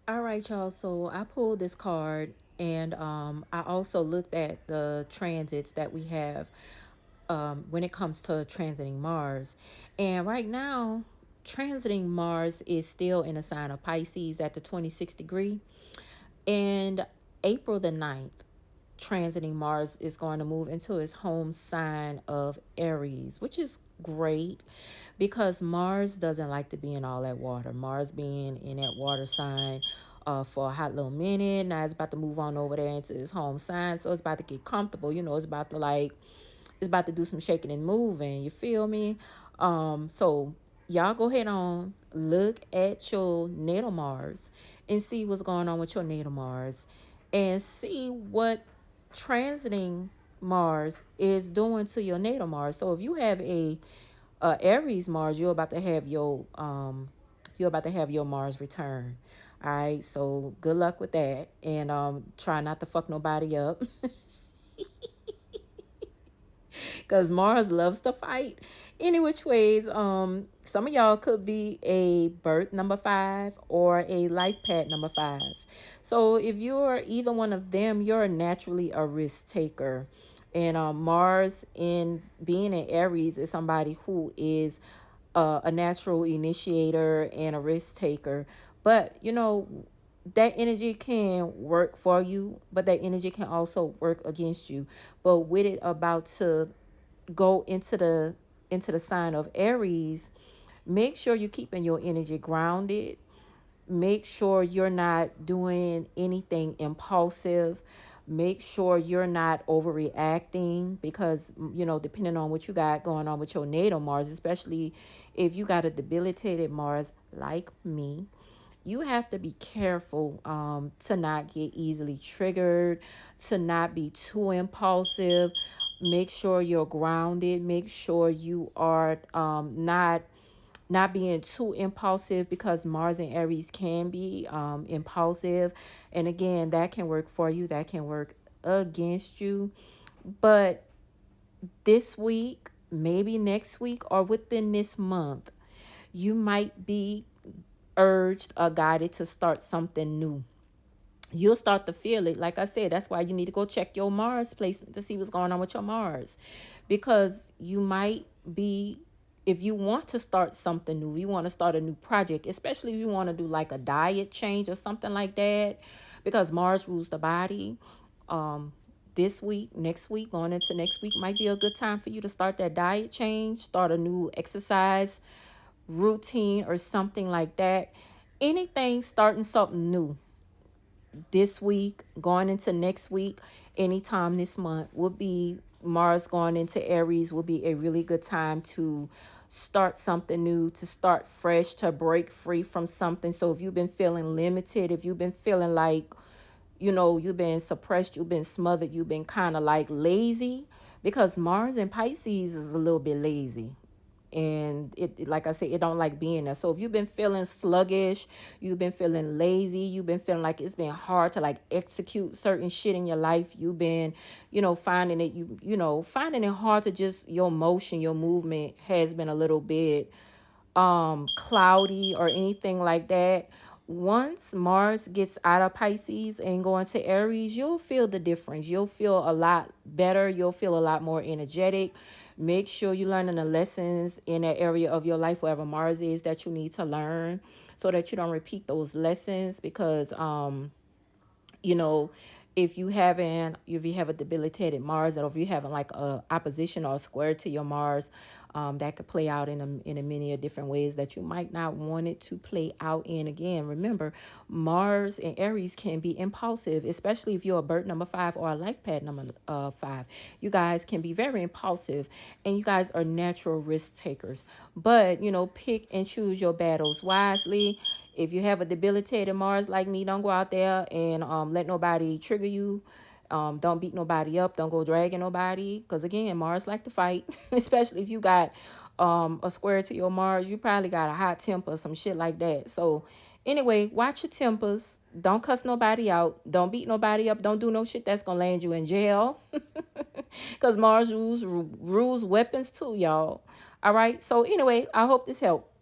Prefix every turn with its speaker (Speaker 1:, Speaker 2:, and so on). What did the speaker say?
Speaker 1: All right, y'all. So I pulled this card, and I also looked at the transits that we have when it comes to transiting Mars. And right now, transiting Mars is still in a sign of Pisces at the 26th degree. And April the 9th, transiting Mars is going to move into his home sign of Aries, which is great because Mars doesn't like to be in all that water. Mars being in that water sign for a hot little minute. Now it's about to move on over there into his home sign. So it's about to get comfortable. It's about to it's about to do some shaking and moving. You feel me? So y'all go ahead on, look at your natal Mars and see what's going on with your natal Mars and see what transiting Mars is doing to your natal Mars. So if you have a Aries Mars, you're about to have your Mars return. All right, so good luck with that, and try not to fuck nobody up, because Mars loves to fight. Any which ways, some of y'all could be a birth number 5 or a life pad number 5. So if you're either one of them, you're naturally a risk taker. And Mars in being in Aries is somebody who is a natural initiator and a risk taker. But that energy can work for you, but that energy can also work against you. But with it about to go into the sign of Aries, make sure you're keeping your energy grounded. Make sure you're not doing anything impulsive. Make sure you're not overreacting because, depending on what you got going on with your natal Mars, especially if you got a debilitated Mars like me, you have to be careful to not get easily triggered, to not be too impulsive. Make sure you're grounded. Make sure you are not being too impulsive because Mars and Aries can be impulsive. And again, that can work for you, that can work against you. But this week, maybe next week, or within this month, you might be urged or guided to start something new. You'll start to feel it. Like I said, that's why you need to go check your Mars placement to see what's going on with your Mars. Because you might be, if you want to start something new, you want to start a new project, especially if you want to do like a diet change or something like that, because Mars rules the body. Um, this week, next week, going into next week might be a good time for you to start that diet change, start a new exercise routine or something like that. Anything starting something new this week, going into next week, anytime this month would be Mars going into Aries will be a really good time to start something new, to start fresh, to break free from something. So if you've been feeling limited, if you've been feeling like, you've been suppressed, you've been smothered, you've been kind of like lazy, because Mars in Pisces is a little bit lazy, and it, like I said, it don't like being there. So if you've been feeling sluggish, you've been feeling lazy, you've been feeling like it's been hard to like execute certain shit in your life, you've been finding it, finding it hard to just, your motion, your movement has been a little bit cloudy or anything like that. Once Mars gets out of Pisces and go into Aries, you'll feel the difference. You'll feel a lot better. You'll feel a lot more energetic. Make sure you're learning the lessons in that area of your life, wherever Mars is, that you need to learn, so that you don't repeat those lessons. Because you know if you have a debilitated Mars, or if you having like a opposition or a square to your Mars, that could play out in a many of different ways that you might not want it to play out in. Again, remember, Mars and Aries can be impulsive, especially if you're a birth number 5 or a life pad number 5. You guys can be very impulsive, and you guys are natural risk takers. But pick and choose your battles wisely. If you have a debilitated Mars like me, don't go out there and let nobody trigger you. Don't beat nobody up. Don't go dragging nobody. Because again, Mars like to fight. Especially if you got a square to your Mars. You probably got a hot temper, some shit like that. So anyway, watch your tempers. Don't cuss nobody out. Don't beat nobody up. Don't do no shit that's going to land you in jail. Because Mars rules weapons too, y'all. All right. So anyway, I hope this helped.